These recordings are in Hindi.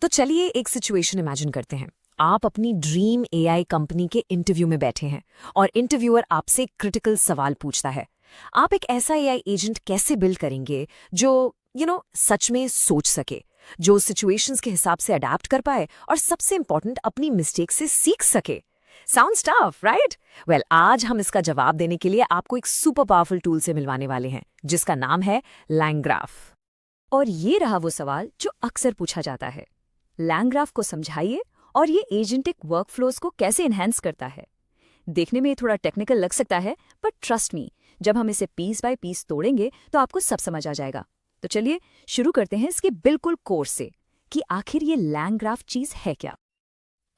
तो चलिए एक सिचुएशन इमेजिन करते हैं। आप अपनी ड्रीम एआई कंपनी के इंटरव्यू में बैठे हैं और इंटरव्यूअर आपसे क्रिटिकल सवाल पूछता है। आप एक ऐसा एआई एजेंट कैसे बिल्ड करेंगे जो सच में सोच सके, जो सिचुएशंस के हिसाब से अडेप्ट कर पाए और सबसे इंपॉर्टेंट अपनी मिस्टेक से सीख सके। Sounds tough, right? वेल, आज हम इसका जवाब देने के लिए आपको एक सुपर पावरफुल टूल से मिलवाने वाले हैं जिसका नाम है लैंग्राफ। और ये रहा वो सवाल जो अक्सर पूछा जाता है। लैंग्राफ को समझाइए और ये एजेंटिक वर्कफ्लोज को कैसे एनहांस करता है। देखने में ये थोड़ा टेक्निकल लग सकता है, बट ट्रस्ट मी, जब हम इसे पीस बाय पीस तोड़ेंगे तो आपको सब समझ आ जाएगा। तो चलिए शुरू करते हैं इसके बिल्कुल कोर से कि आखिर ये लैंग्राफ चीज है क्या।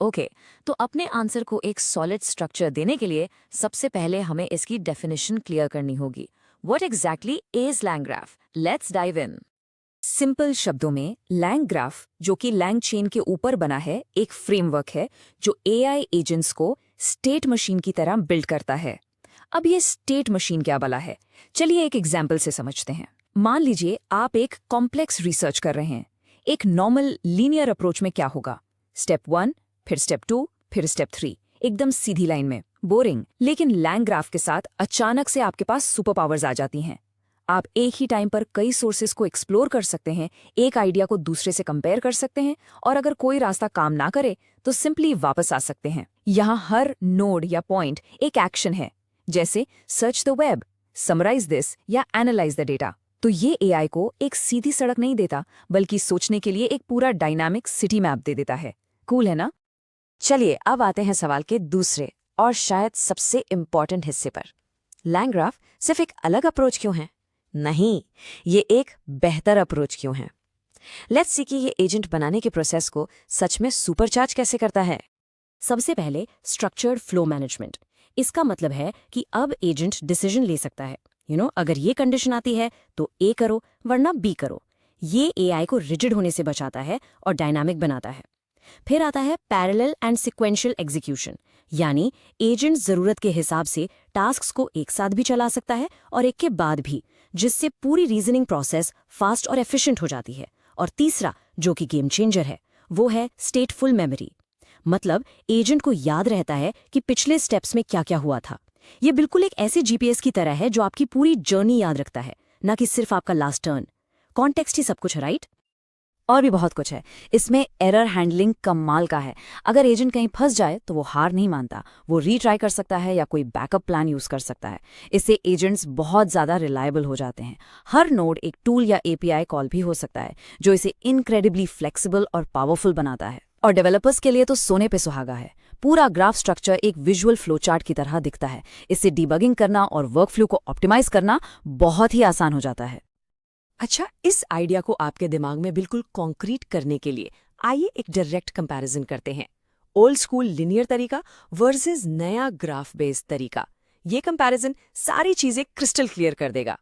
ओके, तो अपने आंसर को एक सॉलिड स्ट्रक्चर देने के लिए सबसे पहले हमें इसकी डेफिनेशन क्लियर करनी होगी। What exactly is लैंग्राफ? Let's dive in. Simple शब्दों में, लैंग ग्राफ, जो कि लैंग चेन के ऊपर बना है, एक फ्रेमवर्क है जो एआई एजेंट्स को स्टेट मशीन की तरह बिल्ड करता है। अब ये स्टेट मशीन क्या भला है? चलिए एक एग्जाम्पल से समझते हैं। मान लीजिए आप एक कॉम्प्लेक्स रिसर्च कर रहे हैं। एक नॉर्मल लीनियर अप्रोच में क्या होगा? स्टेप 1, फिर स्टेप 2, फिर स्टेप 3, एकदम सीधी लाइन में, बोरिंग। लेकिन लैंग ग्राफ के साथ अचानक से आपके पास सुपर पावर्स आ जाती हैं। आप एक ही टाइम पर कई सोर्सेज को एक्सप्लोर कर सकते हैं, एक आइडिया को दूसरे से कंपेयर कर सकते हैं, और अगर कोई रास्ता काम ना करे तो सिंपली वापस आ सकते हैं। यहाँ हर नोड या पॉइंट एक एक्शन है, जैसे search the web, summarise this या एनालाइज द डेटा। तो ये एआई को एक सीधी सड़क नहीं देता, बल्कि सोचने के लिए एक पूरा डायनामिक सिटी मैप दे देता है। कूल है ना? चलिए अब आते हैं सवाल के दूसरे और शायद सबसे इम्पॉर्टेंट हिस्से पर। लैंग्राफ सिर्फ एक अलग अप्रोच क्यों है? नहीं, ये एक बेहतर अप्रोच क्यों है? लेट्स सी कि ये एजेंट बनाने के प्रोसेस को सच में सुपरचार्ज कैसे करता है। सबसे पहले स्ट्रक्चर्ड फ्लो मैनेजमेंट। इसका मतलब है कि अब एजेंट डिसीजन ले सकता है। अगर ये कंडीशन आती है तो ए करो वरना बी करो। ये एआई को रिजिड होने से बचाता है और डायनामिक बनाता है। फिर आता है पैरेलल एंड सिक्वेंशियल एग्जीक्यूशन, यानी एजेंट जरूरत के हिसाब से टास्क्स को एक साथ भी चला सकता है और एक के बाद भी, जिससे पूरी रीजनिंग प्रोसेस फास्ट और एफिशिएंट हो जाती है। और तीसरा, जो कि गेम चेंजर है, वो है स्टेटफुल मेमोरी। मतलब एजेंट को याद रहता है कि पिछले स्टेप्स में क्या क्या हुआ था। ये बिल्कुल एक ऐसे जीपीएस की तरह है जो आपकी पूरी जर्नी याद रखता है, ना कि सिर्फ आपका लास्ट टर्न। कॉन्टेक्स्ट ही सब कुछ है, राइट? और भी बहुत कुछ है। इसमें एरर हैंडलिंग कमाल का है। अगर एजेंट कहीं फंस जाए तो वो हार नहीं मानता, वो रीट्राई कर सकता है या कोई बैकअप प्लान यूज कर सकता है। इससे एजेंट्स बहुत ज्यादा रिलायबल हो जाते हैं। हर नोड एक टूल या एपीआई कॉल भी हो सकता है, जो इसे इनक्रेडिबली फ्लेक्सिबल और पावरफुल बनाता है। और डेवलपर्स के लिए तो सोने पे सुहागा है। पूरा ग्राफ स्ट्रक्चर एक विजुअल फ्लोचार्ट की तरह दिखता है। इससे डिबगिंग करना और वर्कफ्लो को ऑप्टिमाइज करना बहुत ही आसान हो जाता है। अच्छा, इस आइडिया को आपके दिमाग में बिल्कुल कॉन्क्रीट करने के लिए आइए एक डायरेक्ट कंपैरिजन करते हैं। ओल्ड स्कूल लिनियर तरीका वर्सेस नया ग्राफ बेस्ड तरीका। ये कंपैरिजन सारी चीजें क्रिस्टल क्लियर कर देगा।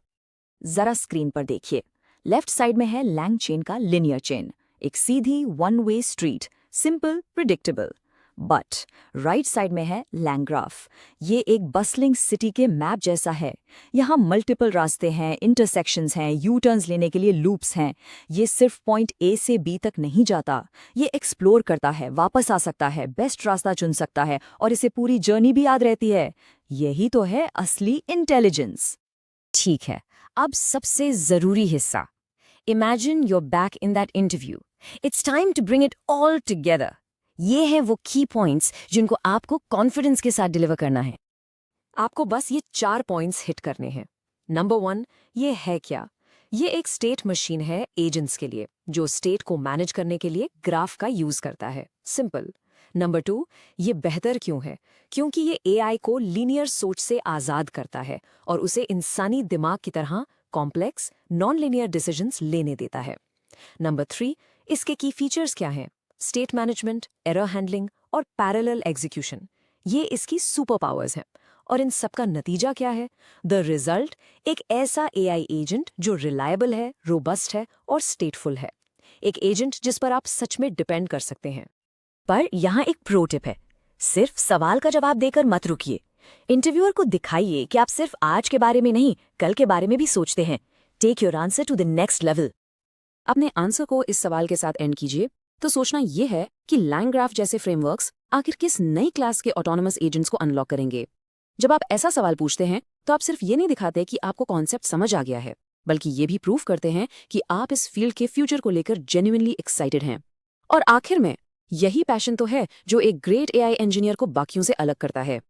जरा स्क्रीन पर देखिए। लेफ्ट साइड में है लैंग चेन का लिनियर चेन, एक सीधी one way street, simple, predictable. But right side में है लैंग ग्राफ। ये एक बसलिंग सिटी के मैप जैसा है। यहाँ मल्टीपल रास्ते हैं, इंटरसेक्शंस हैं, यू टर्न्स लेने के लिए लूप्स हैं। ये सिर्फ पॉइंट ए से बी तक नहीं जाता, ये एक्सप्लोर करता है, वापस आ सकता है, बेस्ट रास्ता चुन सकता है, और इसे पूरी जर्नी भी याद रहती है। यही तो है असली इंटेलिजेंस। ठीक है, अब सबसे जरूरी हिस्सा। Imagine your back in that interview. It's time to bring it all together. ये हैं वो की पॉइंट्स जिनको आपको कॉन्फिडेंस के साथ डिलीवर करना है। आपको बस ये 4 पॉइंट्स हिट करने हैं। नंबर 1, ये है क्या? ये एक स्टेट मशीन है एजेंट्स के लिए, जो स्टेट को मैनेज करने के लिए ग्राफ का यूज करता है। सिंपल। नंबर 2, ये बेहतर क्यों है? क्योंकि ये एआई को लीनियर सोच से आजाद करता है और उसे इंसानी दिमाग की तरह कॉम्प्लेक्स, नॉन लीनियर डिसीजंस लेने देता है। नंबर 3, इसके की फीचर्स क्या हैं? स्टेट मैनेजमेंट, एरर हैंडलिंग और पैरेलल एग्जीक्यूशन। ये इसकी सुपर पावर्स हैं। और इन सब का नतीजा क्या है? द रिजल्ट, एक ऐसा एआई एजेंट जो रिलायबल है, रोबस्ट है और स्टेटफुल है। एक एजेंट जिस पर आप सच में डिपेंड कर सकते हैं। पर यहाँ एक प्रो टिप है। सिर्फ सवाल का जवाब देकर मत रुकिए। इंटरव्यूअर को दिखाइए कि आप सिर्फ आज के बारे में नहीं, कल के बारे में भी सोचते हैं। Take your answer to the next level. अपने आंसर को इस सवाल के साथ एंड कीजिए। तो सोचना ये है कि LangGraph जैसे फ्रेमवर्क्स आखिर किस नई क्लास के ऑटोनमस एजेंट्स को अनलॉक करेंगे। जब आप ऐसा सवाल पूछते हैं तो आप सिर्फ ये नहीं दिखाते कि आपको कॉन्सेप्ट समझ आ गया है, बल्कि ये भी प्रूव करते हैं कि आप इस फील्ड के फ्यूचर को लेकर जेन्युइनली एक्साइटेड हैं। और आखिर में यही पैशन तो है जो एक ग्रेट AI इंजीनियर को बाकियों से अलग करता है।